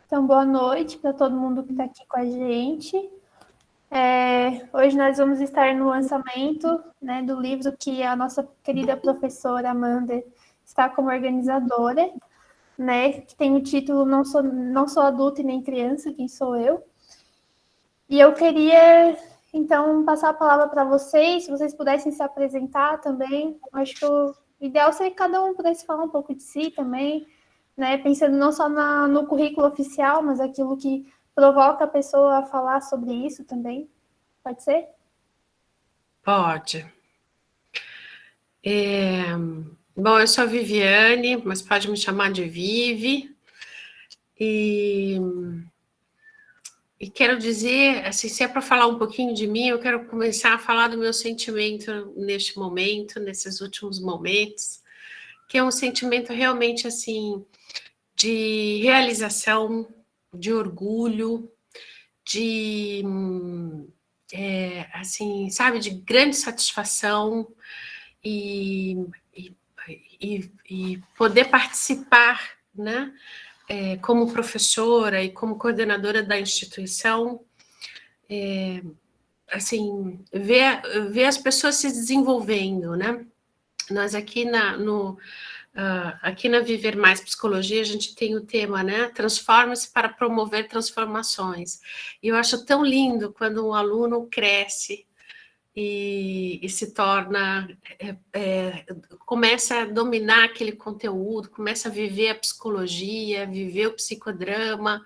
Então, boa noite para todo mundo que está aqui com a gente. Hoje nós vamos estar no lançamento, né, do livro que a nossa querida professora Amanda está como organizadora, né, que tem o título Não Sou Adulta e Nem Criança, Quem Sou Eu? E eu queria, então, passar a palavra para vocês, se vocês pudessem se apresentar também. Acho que o ideal seria que cada um pudesse falar um pouco de si também, né? Pensando não só no currículo oficial, mas aquilo que provoca a pessoa a falar sobre isso também. Pode ser? Pode. Bom, eu sou a Viviane, mas pode me chamar de Vivi. E, e quero dizer, assim, se é para falar um pouquinho de mim, eu quero começar a falar do meu sentimento neste momento, nesses últimos momentos, que é um sentimento realmente, assim, de realização, de orgulho, de, assim, sabe, de grande satisfação e, e, e poder participar, né, como professora e como coordenadora da instituição, assim, ver as pessoas se desenvolvendo, né? Nós aqui na Viver Mais Psicologia, a gente tem o tema, né? Transforma-se para promover transformações. E eu acho tão lindo quando um aluno cresce e se torna, começa a dominar aquele conteúdo, começa a viver a psicologia, viver o psicodrama,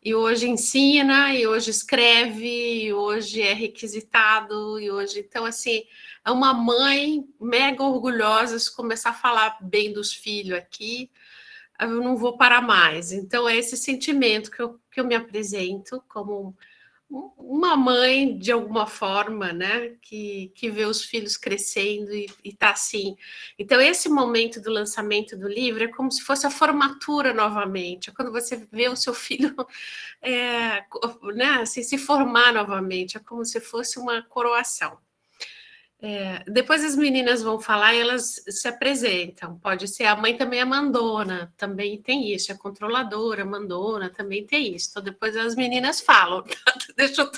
e hoje ensina, e hoje escreve, e hoje é requisitado, e hoje, então, assim, é uma mãe mega orgulhosa se começar a falar bem dos filhos aqui, eu não vou parar mais. Então, é esse sentimento que eu me apresento como uma mãe, de alguma forma, né, que vê os filhos crescendo e está assim. Então, esse momento do lançamento do livro é como se fosse a formatura novamente, é quando você vê o seu filho né, assim, se formar novamente, é como se fosse uma coroação. Depois as meninas vão falar e elas se apresentam. Pode ser a mãe também é mandona, também tem isso, é controladora, mandona, também tem isso. Então depois as meninas falam. Tá? Deixa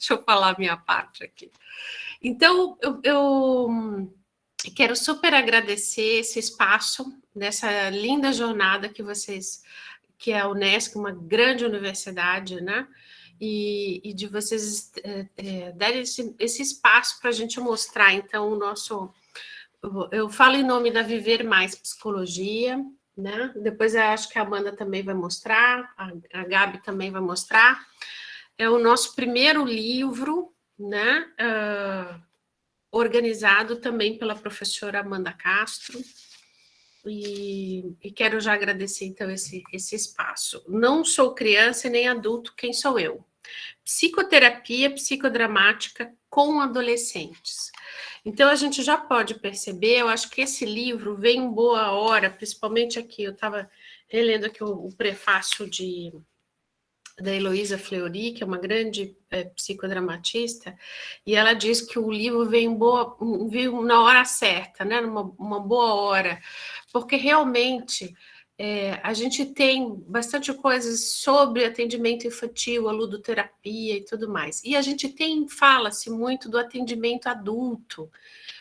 eu falar a minha parte aqui. Então eu quero super agradecer esse espaço nessa linda jornada que é a Unesco, uma grande universidade, né? E de vocês darem esse espaço para a gente mostrar, então, o nosso... Eu falo em nome da Viver Mais Psicologia, né? Depois eu acho que a Amanda também vai mostrar, a Gabi também vai mostrar. É o nosso primeiro livro, né? Organizado também pela professora Amanda Castro, e quero já agradecer, então, esse espaço. Não sou criança e nem adulto, quem sou eu? Psicoterapia psicodramática com adolescentes. Então, a gente já pode perceber, eu acho que esse livro vem em boa hora, principalmente aqui, eu estava relendo aqui o prefácio da Heloísa Fleury, que é uma grande psicodramatista, e ela diz que o livro veio na hora certa, né? Numa boa hora, porque realmente a gente tem bastante coisas sobre atendimento infantil, a ludoterapia e tudo mais. E a gente fala-se muito do atendimento adulto,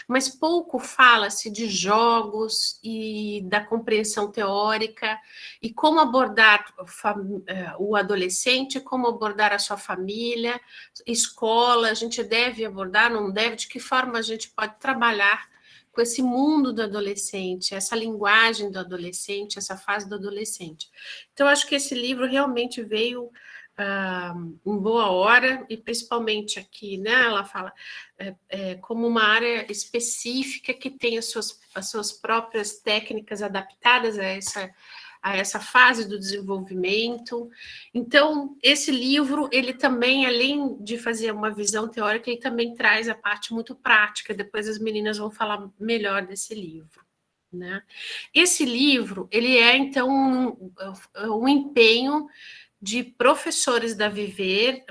mas pouco fala-se de jogos e da compreensão teórica e como abordar o adolescente, como abordar a sua família, escola, a gente deve abordar, não deve, de que forma a gente pode trabalhar com esse mundo do adolescente, essa linguagem do adolescente, essa fase do adolescente. Então, acho que esse livro realmente veio em boa hora, e principalmente aqui, né, ela fala como uma área específica que tem as suas próprias técnicas adaptadas a essa fase do desenvolvimento. Então, esse livro, ele também, além de fazer uma visão teórica, ele também traz a parte muito prática. Depois as meninas vão falar melhor desse livro, né? Esse livro, ele é, então, um empenho de professores da Viver,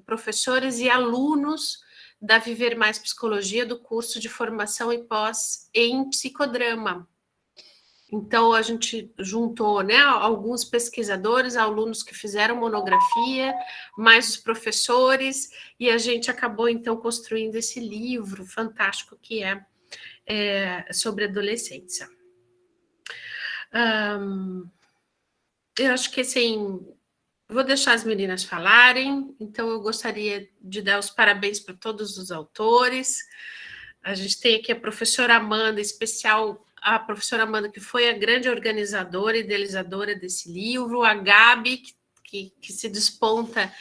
professores e alunos da Viver Mais Psicologia, do curso de formação e pós em psicodrama. Então, a gente juntou, né, alguns pesquisadores, alunos que fizeram monografia, mais os professores, e a gente acabou, então, construindo esse livro fantástico que é sobre adolescência. Eu acho que, assim, vou deixar as meninas falarem, então eu gostaria de dar os parabéns para todos os autores. A gente tem aqui a professora Amanda, em especial a professora Amanda, que foi a grande organizadora e idealizadora desse livro, a Gabi, que se desponta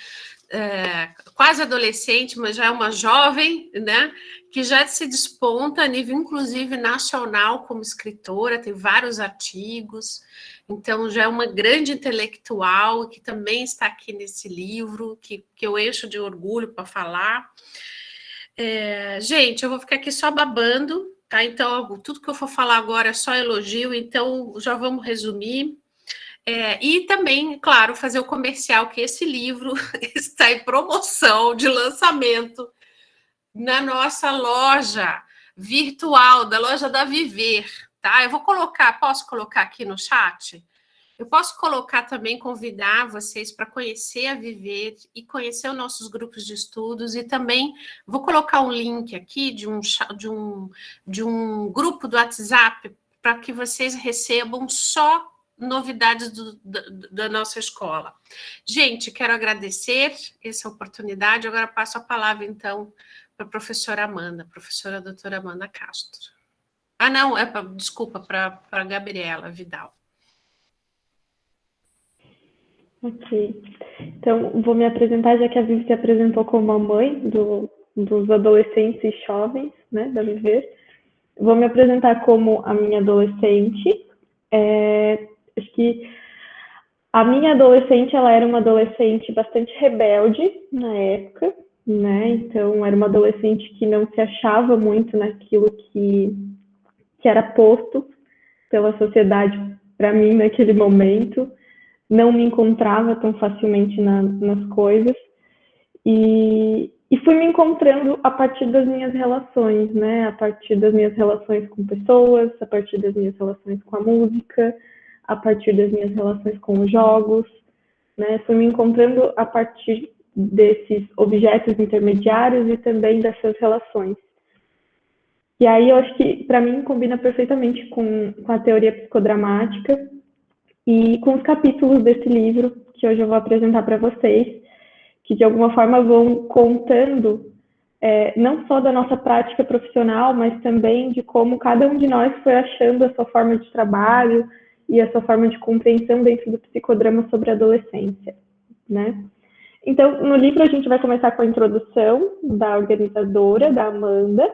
quase adolescente, mas já é uma jovem, né? Que já se desponta a nível, inclusive, nacional como escritora, tem vários artigos, então já é uma grande intelectual que também está aqui nesse livro, que eu encho de orgulho para falar. Gente, eu vou ficar aqui só babando, tá? Então, tudo que eu for falar agora é só elogio, então já vamos resumir. E também, claro, fazer o comercial, que esse livro está em promoção de lançamento na nossa loja virtual, da loja da Viver, tá? Eu vou colocar, posso colocar aqui no chat? Eu posso colocar também, convidar vocês para conhecer a Viver e conhecer os nossos grupos de estudos, e também vou colocar um link aqui de um grupo do WhatsApp para que vocês recebam só novidades da nossa escola. Gente, quero agradecer essa oportunidade. Agora passo a palavra, então, para a professora Amanda, professora doutora Amanda Castro. Não, desculpa, para a Gabriela Vidal. Ok. Então, vou me apresentar, já que a Vivi se apresentou como a mãe dos adolescentes e jovens, né, da Viver. Vou me apresentar como a minha adolescente. Acho que a minha adolescente, ela era uma adolescente bastante rebelde na época, né? Então, era uma adolescente que não se achava muito naquilo que era posto pela sociedade para mim naquele momento. Não me encontrava tão facilmente nas coisas. E fui me encontrando a partir das minhas relações, né? A partir das minhas relações com pessoas, a partir das minhas relações com a música, a partir das minhas relações com os jogos, né? Fui me encontrando a partir desses objetos intermediários e também dessas relações. E aí eu acho que, para mim, combina perfeitamente com a teoria psicodramática e com os capítulos desse livro, que hoje eu vou apresentar para vocês, que de alguma forma vão contando não só da nossa prática profissional, mas também de como cada um de nós foi achando a sua forma de trabalho e a sua forma de compreensão dentro do psicodrama sobre a adolescência, né? Então, no livro a gente vai começar com a introdução da organizadora, da Amanda,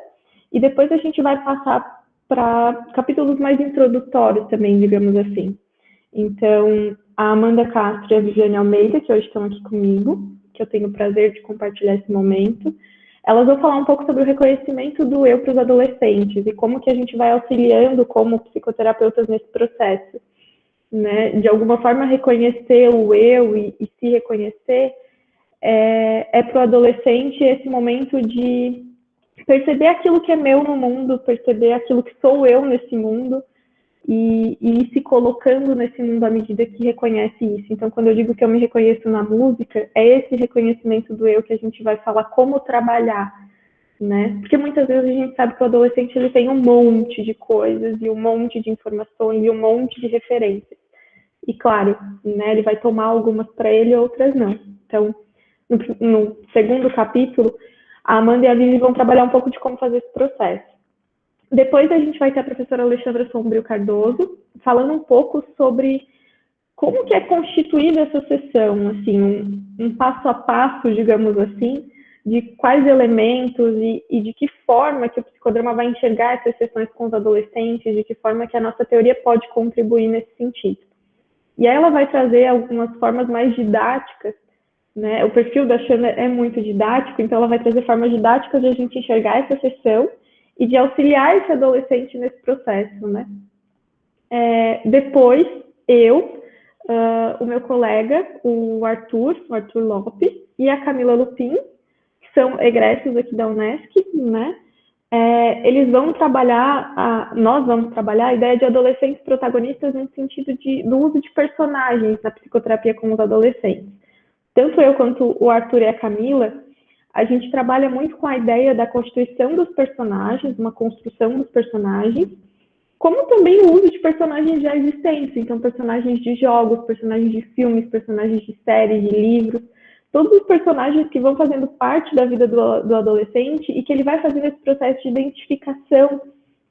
e depois a gente vai passar para capítulos mais introdutórios também, digamos assim. Então, a Amanda Castro e a Viviane Almeida, que hoje estão aqui comigo, que eu tenho o prazer de compartilhar esse momento, elas vão falar um pouco sobre o reconhecimento do eu para os adolescentes e como que a gente vai auxiliando como psicoterapeutas nesse processo, né? De alguma forma, reconhecer o eu e se reconhecer para o adolescente esse momento de perceber aquilo que é meu no mundo, perceber aquilo que sou eu nesse mundo, e ir se colocando nesse mundo à medida que reconhece isso. Então, quando eu digo que eu me reconheço na música, é esse reconhecimento do eu que a gente vai falar como trabalhar, né? Porque muitas vezes a gente sabe que o adolescente ele tem um monte de coisas, e um monte de informações, e um monte de referências. E, claro, né, ele vai tomar algumas para ele e outras não. Então, no segundo capítulo, a Amanda e a Vivi vão trabalhar um pouco de como fazer esse processo. Depois a gente vai ter a professora Alexandra Sombrio Cardoso falando um pouco sobre como que é constituída essa sessão, assim, um passo a passo, digamos assim, de quais elementos e de que forma que o psicodrama vai enxergar essas sessões com os adolescentes, de que forma que a nossa teoria pode contribuir nesse sentido. E aí ela vai trazer algumas formas mais didáticas, né? O perfil da Xana é muito didático, então ela vai trazer formas didáticas de a gente enxergar essa sessão e de auxiliar esse adolescente nesse processo, né? Depois, o meu colega, o Arthur Lopes, e a Camila Lupin, que são egressos aqui da Unesc, né? eles vão trabalhar, nós vamos trabalhar a ideia de adolescentes protagonistas no sentido do uso de personagens na psicoterapia com os adolescentes. Tanto eu quanto o Arthur e a Camila, a gente trabalha muito com a ideia da constituição dos personagens, uma construção dos personagens, como também o uso de personagens já existentes, então personagens de jogos, personagens de filmes, personagens de séries, de livros, todos os personagens que vão fazendo parte da vida do adolescente e que ele vai fazendo esse processo de identificação,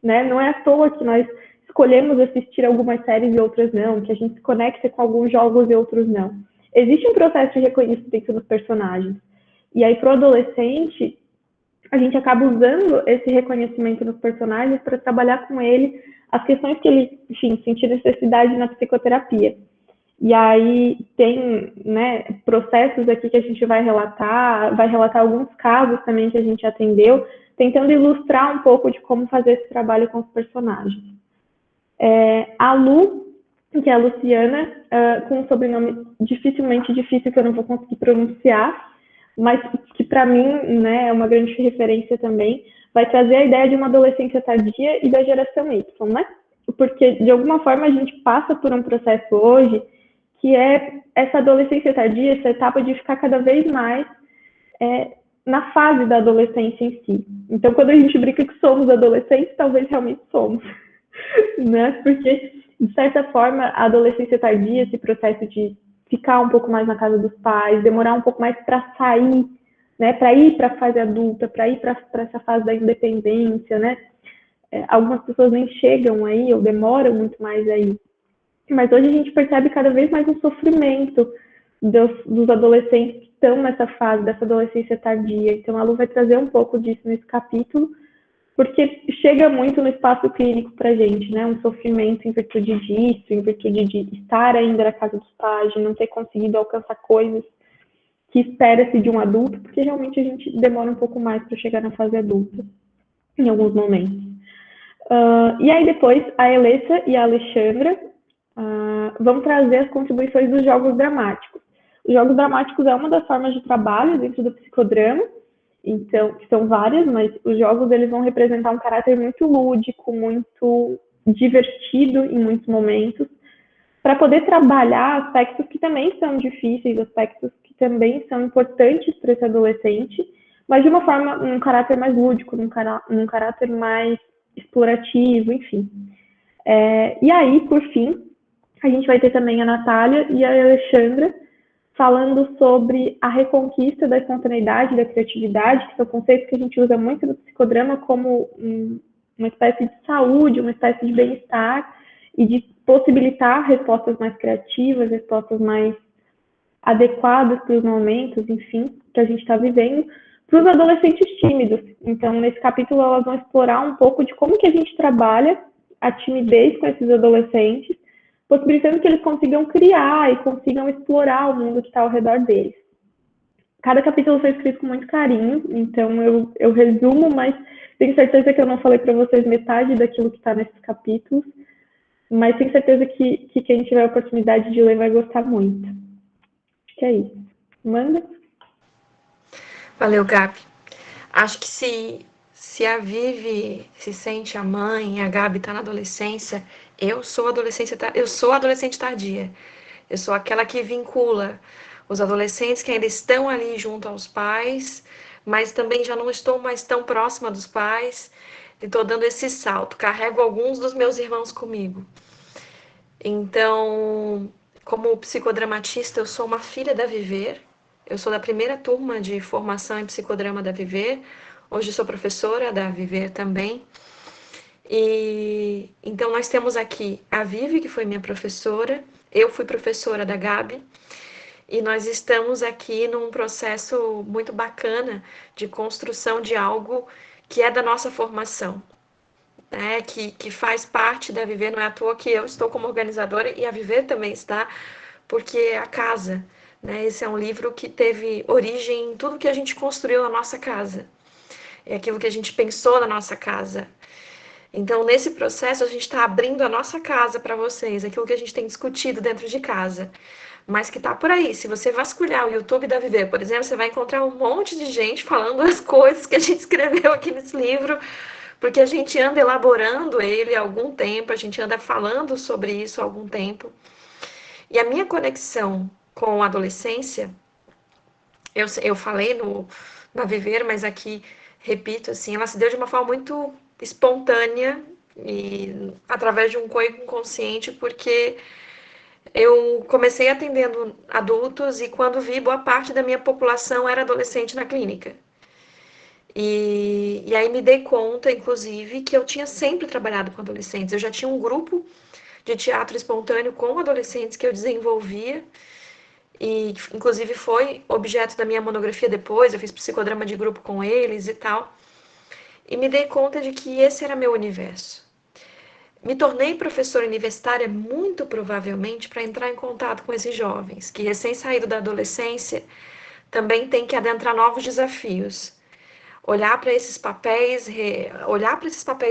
né? Não é à toa que nós escolhemos assistir algumas séries e outras não, que a gente se conecta com alguns jogos e outros não. Existe um processo de reconhecimento dos personagens. E aí, para o adolescente, a gente acaba usando esse reconhecimento nos personagens para trabalhar com ele as questões que ele, enfim, sentir necessidade na psicoterapia. E aí tem, né, processos aqui que a gente vai relatar alguns casos também que a gente atendeu, tentando ilustrar um pouco de como fazer esse trabalho com os personagens. A Lu, que é a Luciana, com um sobrenome dificilmente difícil que eu não vou conseguir pronunciar, mas que para mim, né, é uma grande referência também, vai trazer a ideia de uma adolescência tardia e da geração Y, né? Porque, de alguma forma, a gente passa por um processo hoje que é essa adolescência tardia, essa etapa de ficar cada vez mais na fase da adolescência em si. Então, quando a gente brinca que somos adolescentes, talvez realmente somos, né? Porque, de certa forma, a adolescência tardia, esse processo de ficar um pouco mais na casa dos pais, demorar um pouco mais para sair, né? Para ir para a fase adulta, para ir para essa fase da independência, né? Algumas pessoas nem chegam aí ou demoram muito mais aí. Mas hoje a gente percebe cada vez mais um sofrimento dos adolescentes que estão nessa fase, dessa adolescência tardia. Então, a Lu vai trazer um pouco disso nesse capítulo, porque chega muito no espaço clínico para a gente, né? Um sofrimento em virtude disso, em virtude de estar ainda na casa dos pais, de não ter conseguido alcançar coisas que espera-se de um adulto, porque realmente a gente demora um pouco mais para chegar na fase adulta, em alguns momentos. E aí depois, a Elessa e a Alexandra vão trazer as contribuições dos jogos dramáticos. Os jogos dramáticos é uma das formas de trabalho dentro do psicodrama, então, são várias, mas os jogos eles vão representar um caráter muito lúdico, muito divertido em muitos momentos, para poder trabalhar aspectos que também são difíceis, aspectos que também são importantes para esse adolescente, mas de uma forma, num caráter mais lúdico, num caráter mais explorativo, enfim. E aí, por fim, a gente vai ter também a Natália e a Alexandra falando sobre a reconquista da espontaneidade, da criatividade, que são conceitos que a gente usa muito no psicodrama como uma espécie de saúde, uma espécie de bem-estar e de possibilitar respostas mais criativas, respostas mais adequadas para os momentos, enfim, que a gente está vivendo, para os adolescentes tímidos. Então, nesse capítulo, elas vão explorar um pouco de como que a gente trabalha a timidez com esses adolescentes, possibilitando que eles consigam criar e consigam explorar o mundo que está ao redor deles. Cada capítulo foi escrito com muito carinho, então eu resumo, mas tenho certeza que eu não falei para vocês metade daquilo que está nesses capítulos, mas tenho certeza que quem tiver a oportunidade de ler vai gostar muito. Acho que é isso. Manda. Valeu, Gabi. Acho que se a Vivi se sente a mãe e a Gabi está na adolescência, eu sou adolescente tardia. Eu sou aquela que vincula os adolescentes que ainda estão ali junto aos pais, mas também já não estou mais tão próxima dos pais e estou dando esse salto. Carrego alguns dos meus irmãos comigo. Então, como psicodramatista, eu sou uma filha da Viver. Eu sou da primeira turma de formação em psicodrama da Viver. Hoje sou professora da Viver também. E então nós temos aqui a Vivi, que foi minha professora. Eu fui professora da Gabi. E nós estamos aqui num processo muito bacana de construção de algo que é da nossa formação, né? Que faz parte da Viver. Não é à toa que eu estou como organizadora e a Viver também está, porque é a casa, né? Esse é um livro que teve origem em tudo que a gente construiu na nossa casa. É aquilo que a gente pensou na nossa casa. Então, nesse processo, a gente está abrindo a nossa casa para vocês, aquilo que a gente tem discutido dentro de casa, mas que está por aí. Se você vasculhar o YouTube da Viver, por exemplo, você vai encontrar um monte de gente falando as coisas que a gente escreveu aqui nesse livro, porque a gente anda elaborando ele há algum tempo, a gente anda falando sobre isso há algum tempo. E a minha conexão com a adolescência, eu falei na Viver, mas aqui, repito, assim, ela se deu de uma forma muito espontânea e através de um cunho inconsciente, porque eu comecei atendendo adultos e quando vi, boa parte da minha população era adolescente na clínica. E aí me dei conta, inclusive, que eu tinha sempre trabalhado com adolescentes. Eu já tinha um grupo de teatro espontâneo com adolescentes que eu desenvolvia, e inclusive foi objeto da minha monografia depois, eu fiz psicodrama de grupo com eles e tal. E me dei conta de que esse era meu universo. Me tornei professora universitária muito provavelmente para entrar em contato com esses jovens, que recém saído da adolescência também tem que adentrar novos desafios. Olhar para esses papéis,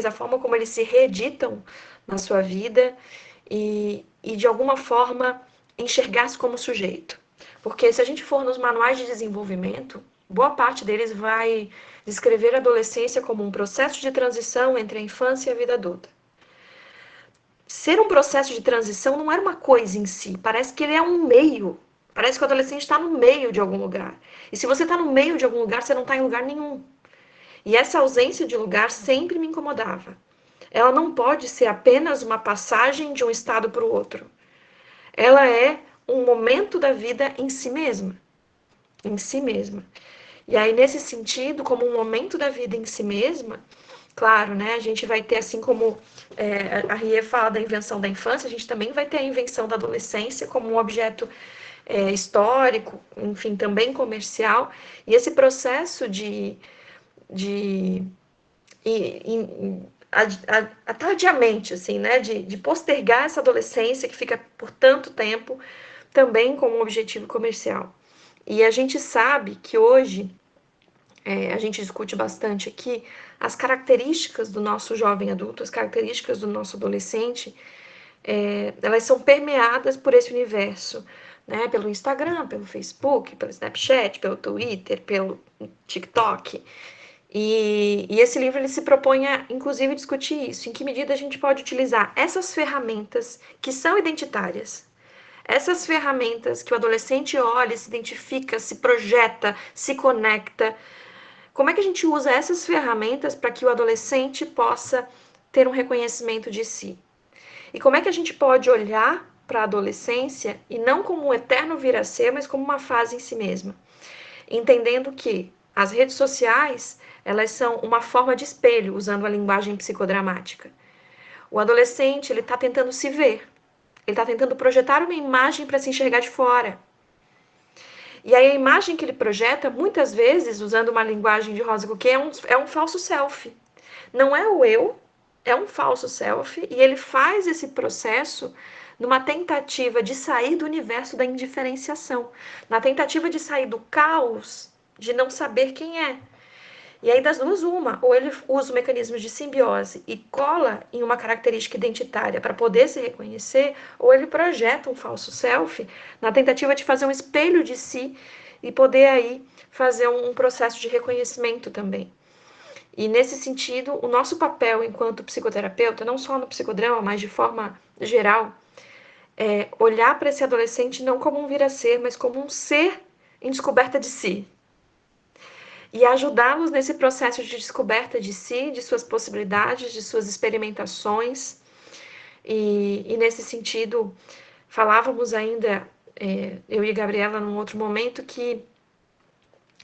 a forma como eles se reeditam na sua vida e de alguma forma enxergar-se como sujeito. Porque se a gente for nos manuais de desenvolvimento, boa parte deles vai descrever a adolescência como um processo de transição entre a infância e a vida adulta. Ser um processo de transição não era uma coisa em si, parece que ele é um meio. Parece que o adolescente está no meio de algum lugar. E se você está no meio de algum lugar, você não está em lugar nenhum. E essa ausência de lugar sempre me incomodava. Ela não pode ser apenas uma passagem de um estado para o outro. Ela é um momento da vida em si mesma. Em si mesma. E aí, nesse sentido, como um momento da vida em si mesma, claro, né, a gente vai ter, assim como a Rie fala da invenção da infância, a gente também vai ter a invenção da adolescência como um objeto histórico, enfim, também comercial. E esse processo tardiamente, assim, né, de postergar essa adolescência que fica por tanto tempo, também como um objetivo comercial. E a gente sabe que hoje, a gente discute bastante aqui, as características do nosso jovem adulto, as características do nosso adolescente, elas são permeadas por esse universo, né, pelo Instagram, pelo Facebook, pelo Snapchat, pelo Twitter, pelo TikTok. E esse livro ele se propõe a, inclusive, discutir isso. Em que medida a gente pode utilizar essas ferramentas que são identitárias, essas ferramentas que o adolescente olha, se identifica, se projeta, se conecta. Como é que a gente usa essas ferramentas para que o adolescente possa ter um reconhecimento de si? E como é que a gente pode olhar para a adolescência e não como um eterno vir a ser, mas como uma fase em si mesma? Entendendo que as redes sociais, elas são uma forma de espelho, usando a linguagem psicodramática. O adolescente, ele está tentando se ver. Ele está tentando projetar uma imagem para se enxergar de fora. E aí a imagem que ele projeta, muitas vezes, usando uma linguagem de Rosa Coquet, é um falso self. Não é o eu, é um falso self, e ele faz esse processo numa tentativa de sair do universo da indiferenciação, na tentativa de sair do caos de não saber quem é. E aí das duas uma, ou ele usa o mecanismo de simbiose e cola em uma característica identitária para poder se reconhecer, ou ele projeta um falso self na tentativa de fazer um espelho de si e poder aí fazer um processo de reconhecimento também. E nesse sentido, o nosso papel enquanto psicoterapeuta, não só no psicodrama, mas de forma geral, é olhar para esse adolescente não como um vir a ser, mas como um ser em descoberta de si. E ajudá-los nesse processo de descoberta de si, de suas possibilidades, de suas experimentações. E nesse sentido, falávamos ainda, eu e a Gabriela, num outro momento, que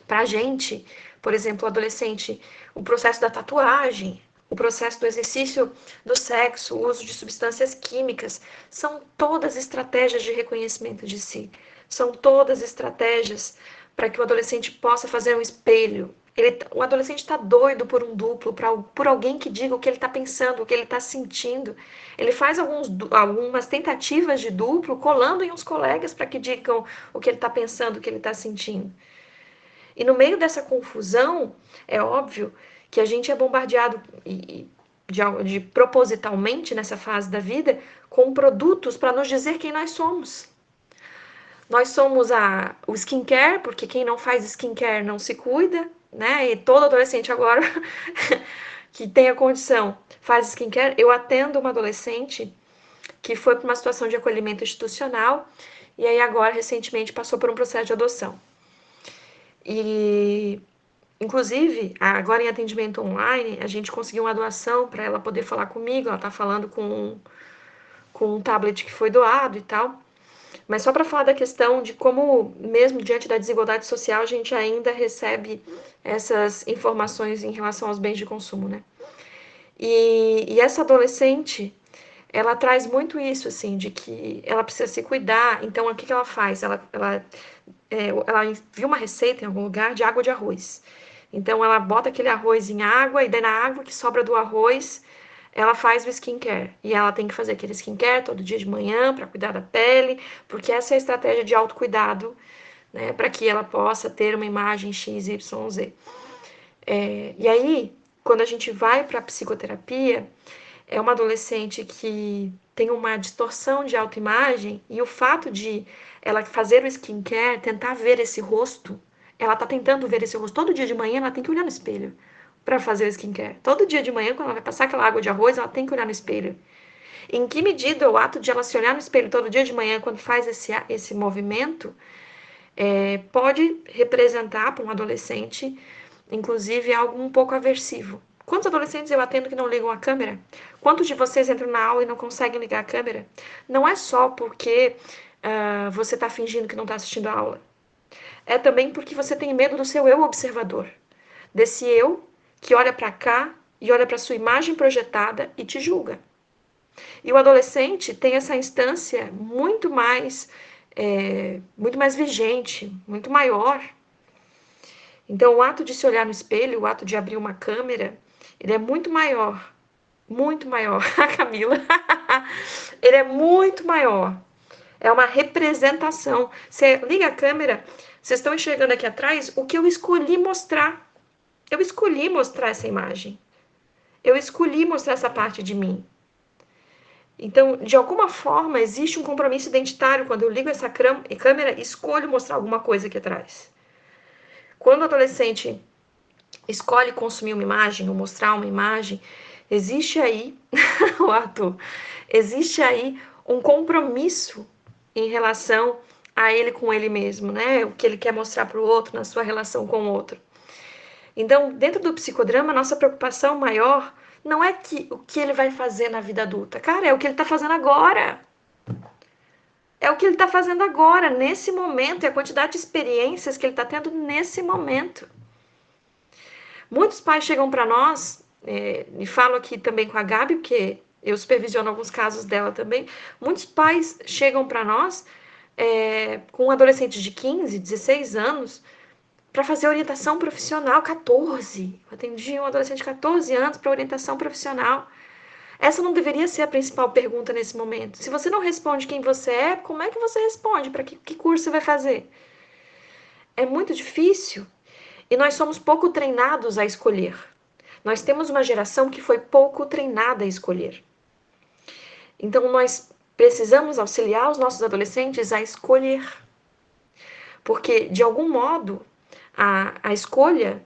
para a gente, por exemplo, o adolescente, o processo da tatuagem, o processo do exercício do sexo, o uso de substâncias químicas, são todas estratégias de reconhecimento de si. São todas estratégias para que o adolescente possa fazer um espelho. O adolescente está doido por um duplo, por alguém que diga o que ele está pensando, o que ele está sentindo. Ele faz algumas tentativas de duplo, colando em uns colegas para que digam o que ele está pensando, o que ele está sentindo. E no meio dessa confusão, é óbvio que a gente é bombardeado, e de propositalmente nessa fase da vida, com produtos para nos dizer quem nós somos. Nós somos o skincare, porque quem não faz skincare não se cuida, né? E todo adolescente agora que tem a condição faz skincare. Eu atendo uma adolescente que foi para uma situação de acolhimento institucional e aí agora, recentemente, passou por um processo de adoção. E, inclusive, agora em atendimento online, a gente conseguiu uma doação para ela poder falar comigo. Ela está falando com um tablet que foi doado e tal. Mas só para falar da questão de como, mesmo diante da desigualdade social, a gente ainda recebe essas informações em relação aos bens de consumo, né? E essa adolescente, ela traz muito isso, assim, de que ela precisa se cuidar. Então, o que ela faz? Ela viu uma receita em algum lugar de água de arroz. Então, ela bota aquele arroz em água e daí na água que sobra do arroz, ela faz o skincare. E ela tem que fazer aquele skincare todo dia de manhã para cuidar da pele, porque essa é a estratégia de autocuidado, né, para que ela possa ter uma imagem X, Y, Z. E aí, quando a gente vai para a psicoterapia, é uma adolescente que tem uma distorção de autoimagem e o fato de ela fazer o skincare, tentar ver esse rosto, ela está tentando ver esse rosto. Todo dia de manhã ela tem que olhar no espelho para fazer o skincare. Todo dia de manhã, quando ela vai passar aquela água de arroz, ela tem que olhar no espelho. Em que medida o ato de ela se olhar no espelho todo dia de manhã, quando faz esse movimento, pode representar para um adolescente, inclusive, algo um pouco aversivo. Quantos adolescentes eu atendo que não ligam a câmera? Quantos de vocês entram na aula e não conseguem ligar a câmera? Não é só porque você está fingindo que não está assistindo a aula. É também porque você tem medo do seu eu observador. Desse eu que olha para cá e olha para sua imagem projetada e te julga. E o adolescente tem essa instância muito mais vigente, muito maior. Então, o ato de se olhar no espelho, o ato de abrir uma câmera, ele é muito maior. Muito maior. A Camila. Ele é muito maior. É uma representação. Você liga a câmera, vocês estão enxergando aqui atrás o que eu escolhi mostrar. Eu escolhi mostrar essa imagem. Eu escolhi mostrar essa parte de mim. Então, de alguma forma, existe um compromisso identitário. Quando eu ligo essa câmera, escolho mostrar alguma coisa aqui atrás. Quando o adolescente escolhe consumir uma imagem ou mostrar uma imagem, existe aí, o ato, existe aí um compromisso em relação a ele com ele mesmo, né? O que ele quer mostrar para o outro na sua relação com o outro. Então, dentro do psicodrama, nossa preocupação maior não é o que ele vai fazer na vida adulta. Cara, é o que ele está fazendo agora. É o que ele está fazendo agora, nesse momento, e a quantidade de experiências que ele está tendo nesse momento. Muitos pais chegam para nós, e falo aqui também com a Gabi, porque eu supervisiono alguns casos dela também. Muitos pais chegam para nós com adolescentes de 15, 16 anos, para fazer orientação profissional, 14. Eu atendi um adolescente de 14 anos para orientação profissional. Essa não deveria ser a principal pergunta nesse momento. Se você não responde quem você é, como é que você responde? Para que curso você vai fazer? É muito difícil. E nós somos pouco treinados a escolher. Nós temos uma geração que foi pouco treinada a escolher. Então, nós precisamos auxiliar os nossos adolescentes a escolher. Porque, de algum modo, a escolha,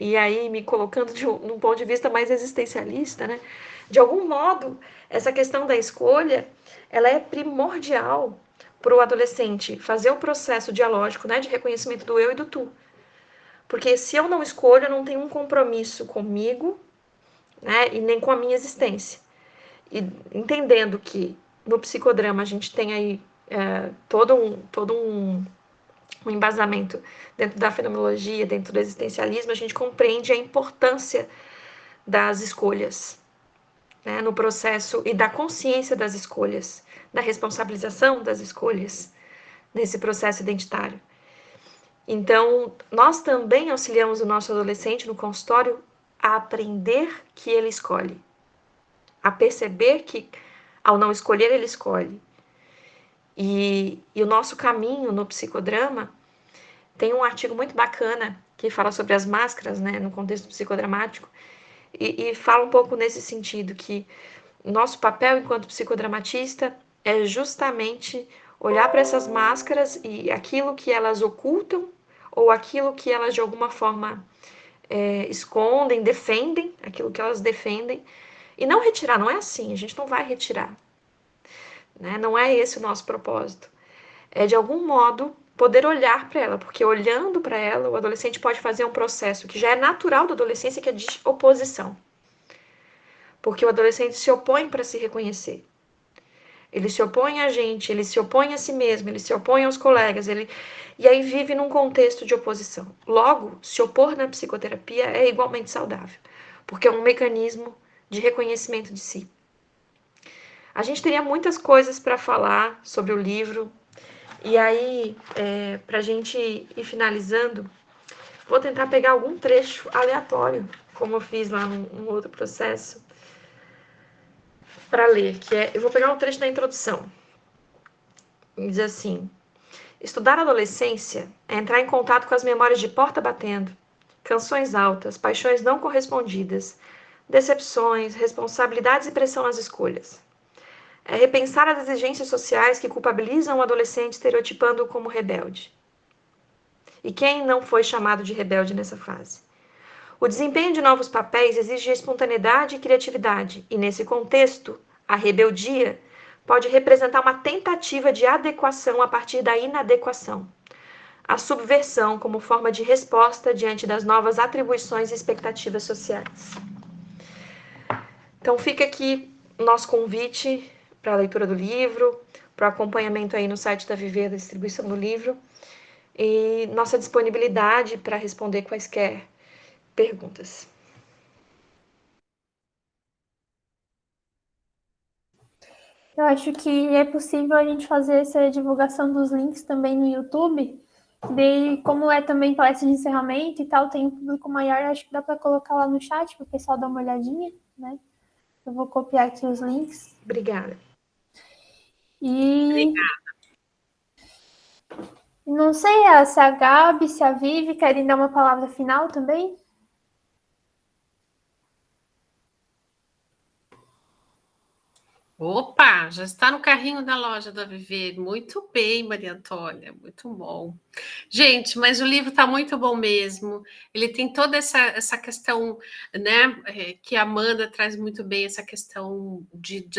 e aí me colocando num ponto de vista mais existencialista, né? De algum modo, essa questão da escolha, ela é primordial para o adolescente fazer o processo dialógico, né, de reconhecimento do eu e do tu. Porque se eu não escolho, eu não tenho um compromisso comigo, né, e nem com a minha existência. E entendendo que no psicodrama a gente tem aí todo um embasamento dentro da fenomenologia, dentro do existencialismo, a gente compreende a importância das escolhas, né, no processo e da consciência das escolhas, da responsabilização das escolhas nesse processo identitário. Então, nós também auxiliamos o nosso adolescente no consultório a aprender que ele escolhe, a perceber que, ao não escolher, ele escolhe. E o nosso caminho no psicodrama tem um artigo muito bacana que fala sobre as máscaras, né, no contexto psicodramático, e fala um pouco nesse sentido, que nosso papel enquanto psicodramatista é justamente olhar para essas máscaras e aquilo que elas ocultam ou aquilo que elas de alguma forma escondem, defendem, aquilo que elas defendem, e não retirar, não é assim, a gente não vai retirar, né? Não é esse o nosso propósito. É de algum modo poder olhar para ela, porque olhando para ela, o adolescente pode fazer um processo que já é natural da adolescência, que é de oposição. Porque o adolescente se opõe para se reconhecer. Ele se opõe a gente, ele se opõe a si mesmo, ele se opõe aos colegas, e aí vive num contexto de oposição. Logo, se opor na psicoterapia é igualmente saudável, porque é um mecanismo de reconhecimento de si. A gente teria muitas coisas para falar sobre o livro, e aí, para a gente ir finalizando, vou tentar pegar algum trecho aleatório, como eu fiz lá num outro processo, para ler, eu vou pegar um trecho da introdução. Diz assim: estudar a adolescência é entrar em contato com as memórias de porta batendo, canções altas, paixões não correspondidas, decepções, responsabilidades e pressão nas escolhas. É repensar as exigências sociais que culpabilizam o adolescente, estereotipando-o como rebelde. E quem não foi chamado de rebelde nessa fase? O desempenho de novos papéis exige espontaneidade e criatividade, e nesse contexto, a rebeldia pode representar uma tentativa de adequação a partir da inadequação. A subversão como forma de resposta diante das novas atribuições e expectativas sociais. Então fica aqui o nosso convite para a leitura do livro, para o acompanhamento aí no site da Viver, da distribuição do livro, e nossa disponibilidade para responder quaisquer perguntas. Eu acho que é possível a gente fazer essa divulgação dos links também no YouTube. Daí, como é também palestra de encerramento e tal, tem um público maior, acho que dá para colocar lá no chat para o pessoal dar uma olhadinha, né? Eu vou copiar aqui os links. Obrigada. Obrigada. Não sei se a Gabi, se a Vivi querem dar uma palavra final também. Opa, já está no carrinho da loja da Viver. Muito bem, Maria Antônia, muito bom. Gente, mas o livro está muito bom mesmo. Ele tem toda essa questão, né, que a Amanda traz muito bem, essa questão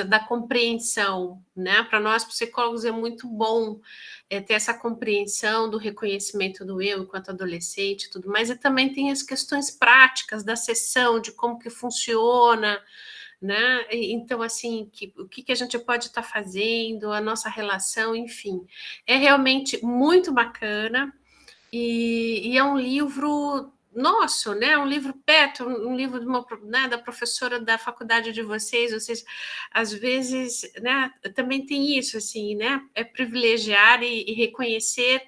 da compreensão, né? Para nós psicólogos é muito bom ter essa compreensão do reconhecimento do eu enquanto adolescente e tudo mais. E também tem as questões práticas da sessão, de como que funciona, né? Então, assim, o que a gente pode estar fazendo, a nossa relação, enfim. É realmente muito bacana e é um livro nosso, né? Um livro perto, um livro de da professora da faculdade de vocês, às vezes, né, também tem isso, assim, né? É privilegiar e reconhecer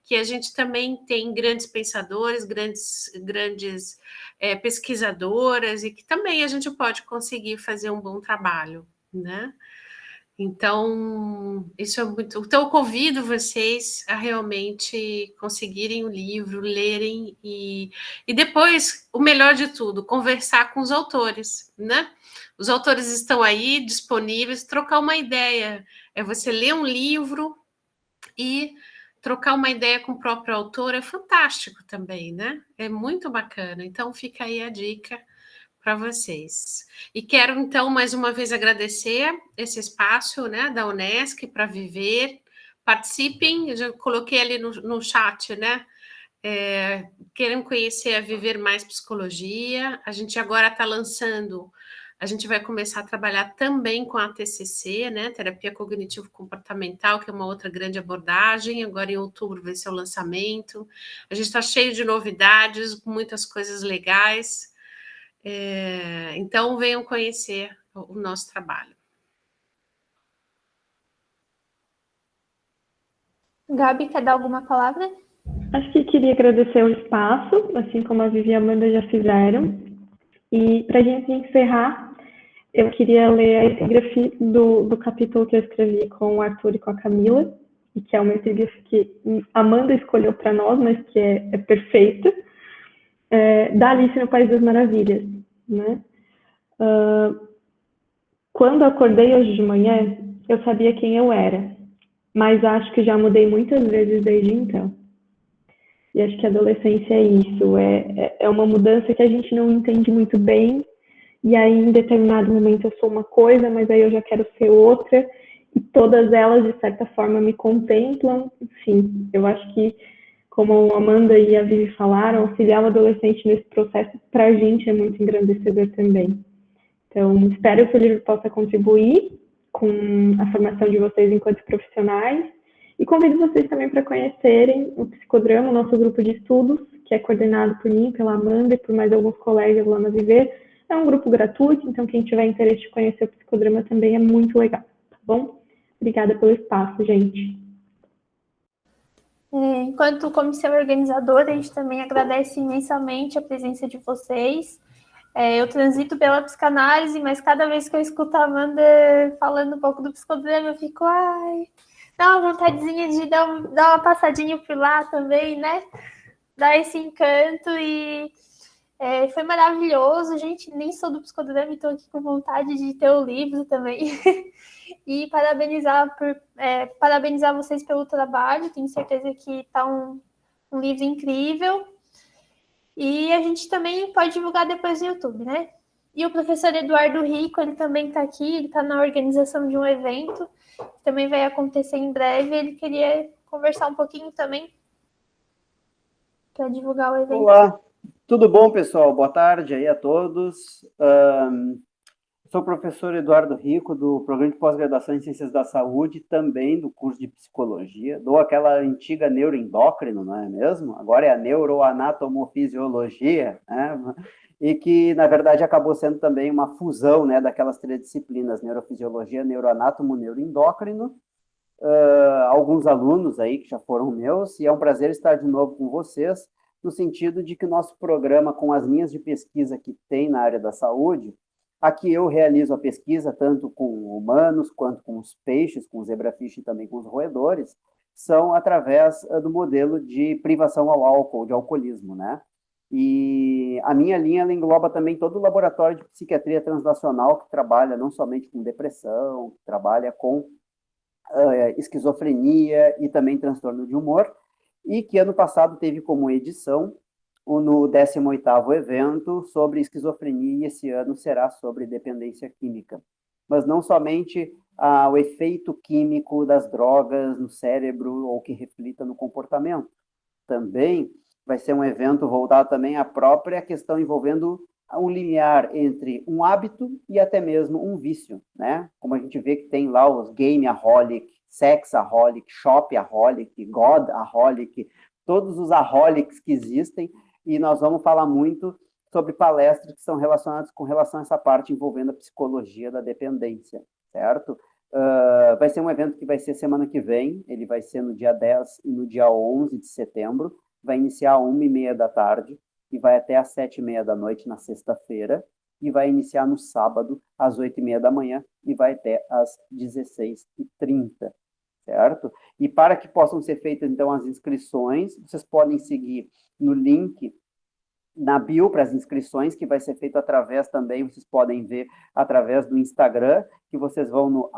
que a gente também tem grandes pensadores, grandes pesquisadoras, e que também a gente pode conseguir fazer um bom trabalho, né? Então, isso é muito. Então, eu convido vocês a realmente conseguirem o livro, lerem e depois, o melhor de tudo, conversar com os autores, né? Os autores estão aí disponíveis, trocar uma ideia. É você ler um livro e trocar uma ideia com o próprio autor é fantástico também, né? É muito bacana. Então, fica aí a dica para vocês. E quero, então, mais uma vez agradecer esse espaço, né, da Unesc para Viver. Participem, eu já coloquei ali no chat, né? Querem conhecer a Viver Mais Psicologia. A gente agora está lançando, a gente vai começar a trabalhar também com a TCC, né, Terapia Cognitivo-Comportamental, que é uma outra grande abordagem. Agora em outubro vai ser o lançamento. A gente está cheio de novidades, muitas coisas legais. Então, venham conhecer o nosso trabalho. Gabi, quer dar alguma palavra? Acho que queria agradecer o espaço, assim como a Vivi e a Amanda já fizeram. E para a gente encerrar, eu queria ler a epígrafe do capítulo que eu escrevi com o Arthur e com a Camila, e que é uma epígrafe que a Amanda escolheu para nós, mas que é perfeita, da Alice no País das Maravilhas, né? Quando acordei hoje de manhã, eu sabia quem eu era, mas acho que já mudei muitas vezes desde então. E acho que a adolescência é isso, é uma mudança que a gente não entende muito bem, e aí em determinado momento eu sou uma coisa, mas aí eu já quero ser outra, e todas elas, de certa forma, me contemplam. Enfim, eu acho que, como a Amanda e a Vivi falaram, auxiliar o adolescente nesse processo, para a gente, é muito engrandecedor também. Então, espero que o livro possa contribuir com a formação de vocês enquanto profissionais, e convido vocês também para conhecerem o Psicodrama, o nosso grupo de estudos, que é coordenado por mim, pela Amanda e por mais alguns colegas lá na Viver. É um grupo gratuito, então quem tiver interesse de conhecer o Psicodrama também é muito legal, tá bom? Obrigada pelo espaço, gente. Enquanto comissão organizadora, a gente também agradece imensamente a presença de vocês. Eu transito pela psicanálise, mas cada vez que eu escuto a Amanda falando um pouco do psicodrama, eu fico, dá uma vontadezinha de dar uma passadinha por lá também, né? Dar esse encanto e foi maravilhoso. Gente, nem sou do psicodrama e estou aqui com vontade de ter o livro também. E parabenizar vocês pelo trabalho. Tenho certeza que está um livro incrível. E a gente também pode divulgar depois no YouTube, né? E o professor Eduardo Rico, ele também está aqui, ele está na organização de um evento, que também vai acontecer em breve. Ele queria conversar um pouquinho também para divulgar o evento. Olá, tudo bom, pessoal? Boa tarde aí a todos. Sou o professor Eduardo Rico, do Programa de Pós-Graduação em Ciências da Saúde, também do curso de Psicologia. Dou aquela antiga neuroendócrino, não é mesmo? Agora é a neuroanatomofisiologia, né? E que, na verdade, acabou sendo também uma fusão, né, daquelas três disciplinas, neurofisiologia, neuroanátomo, neuroendócrino. Alguns alunos aí que já foram meus, e é um prazer estar de novo com vocês, no sentido de que o nosso programa, com as linhas de pesquisa que tem na área da saúde, aqui eu realizo a pesquisa tanto com humanos, quanto com os peixes, com os zebrafish e também com os roedores, são através do modelo de privação ao álcool, de alcoolismo, né? E a minha linha ela engloba também todo o laboratório de psiquiatria translacional, que trabalha não somente com depressão, que trabalha com esquizofrenia e também transtorno de humor, e que ano passado teve como edição no 18º evento sobre esquizofrenia, e esse ano será sobre dependência química. Mas não somente o efeito químico das drogas no cérebro ou que reflita no comportamento. Também vai ser um evento voltado também à própria questão envolvendo um limiar entre um hábito e até mesmo um vício, né? Como a gente vê que tem lá os game-aholic, sex-aholic, shop-aholic, god-aholic, todos os aholics que existem, e nós vamos falar muito sobre palestras que são relacionadas com relação a essa parte envolvendo a psicologia da dependência, certo? Vai ser um evento que vai ser semana que vem, ele vai ser no dia 10 e no dia 11 de setembro, vai iniciar às 1h30 da tarde, e vai até às 7h30 da noite na sexta-feira, e vai iniciar no sábado, às 8h30 da manhã, e vai até às 16h30, certo? E para que possam ser feitas, então, as inscrições, vocês podem seguir no link na bio para as inscrições, que vai ser feito através também, vocês podem ver através do Instagram, que vocês vão no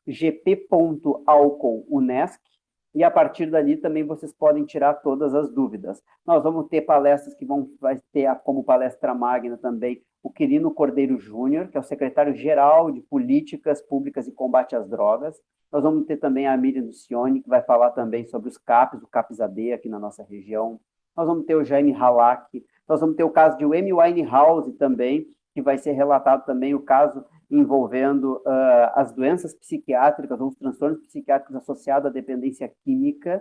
@gp.alcoounesc, e a partir dali também vocês podem tirar todas as dúvidas. Nós vamos ter palestras que vai ter como palestra magna também o Quirino Cordeiro Júnior, que é o secretário-geral de Políticas Públicas e Combate às Drogas. Nós vamos ter também a Miriam Lucione, que vai falar também sobre os CAPs, o CAPS-AD aqui na nossa região. Nós vamos ter o Jaime Halak, nós vamos ter o caso de Amy Winehouse também, que vai ser relatado também o caso envolvendo as doenças psiquiátricas ou os transtornos psiquiátricos associados à dependência química.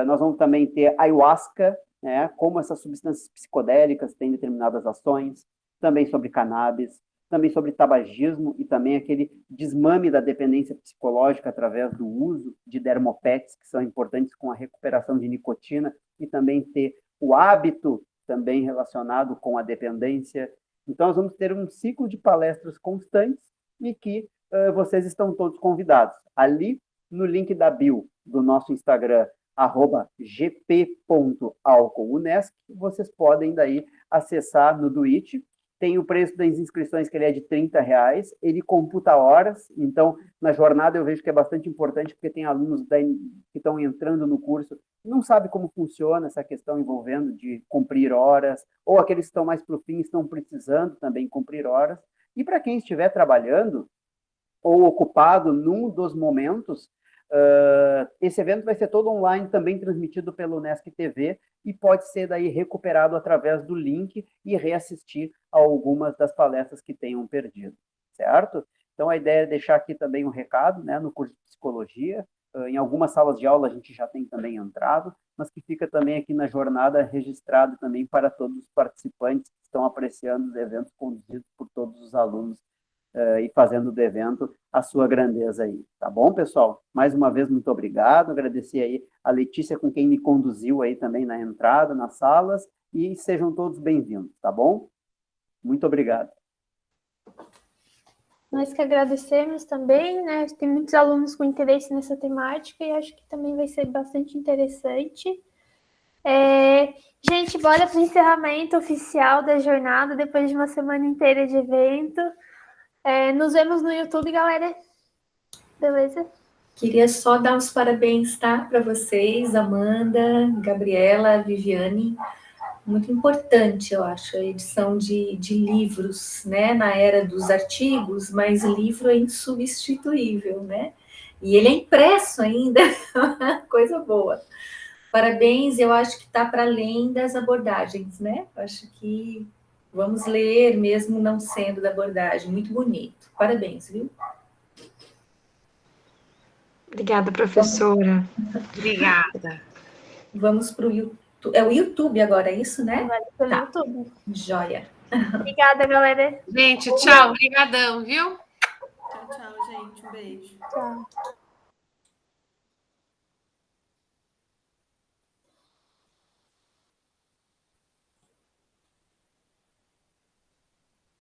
Nós vamos também ter ayahuasca, né, como essas substâncias psicodélicas têm determinadas ações, também sobre cannabis, também sobre tabagismo e também aquele desmame da dependência psicológica através do uso de dermopets, que são importantes com a recuperação de nicotina, e também ter o hábito também relacionado com a dependência. Então, nós vamos ter um ciclo de palestras constantes e que vocês estão todos convidados. Ali, no link da bio do nosso Instagram, @gp.alcoounesc, vocês podem daí acessar no Duit tem o preço das inscrições, que ele é de R$30, ele computa horas, então, na jornada eu vejo que é bastante importante, porque tem alunos que estão entrando no curso, não sabe como funciona essa questão envolvendo de cumprir horas, ou aqueles que estão mais para o fim estão precisando também cumprir horas, e para quem estiver trabalhando, ou ocupado num dos momentos, esse evento vai ser todo online, também transmitido pelo Unesc TV, e pode ser daí recuperado através do link e reassistir a algumas das palestras que tenham perdido, certo? Então, a ideia é deixar aqui também um recado, né, no curso de psicologia, em algumas salas de aula a gente já tem também entrado, mas que fica também aqui na jornada registrado também para todos os participantes que estão apreciando os eventos conduzidos por todos os alunos e fazendo do evento a sua grandeza aí, tá bom, pessoal? Mais uma vez, muito obrigado, agradecer aí a Letícia, com quem me conduziu aí também na entrada, nas salas, e sejam todos bem-vindos, tá bom? Muito obrigado. Nós que agradecemos também, né? Tem muitos alunos com interesse nessa temática e acho que também vai ser bastante interessante. Gente, bora para o encerramento oficial da jornada, depois de uma semana inteira de evento. Nos vemos no YouTube, galera. Beleza? Queria só dar os parabéns, tá? Para vocês, Amanda, Gabriela, Viviane. Muito importante, eu acho, a edição de livros, né? Na era dos artigos, mas livro é insubstituível, né? E ele é impresso ainda, coisa boa. Parabéns, eu acho que está para além das abordagens, né? Eu acho que vamos ler mesmo não sendo da abordagem. Muito bonito. Parabéns, viu? Obrigada, professora. Obrigada. Vamos para o YouTube. É o YouTube agora, é isso, né? Vai pelo Tá. YouTube. Joia. Obrigada, galera. Gente, tchau, obrigadão, viu? Tchau, tchau, gente. Um beijo. Tchau.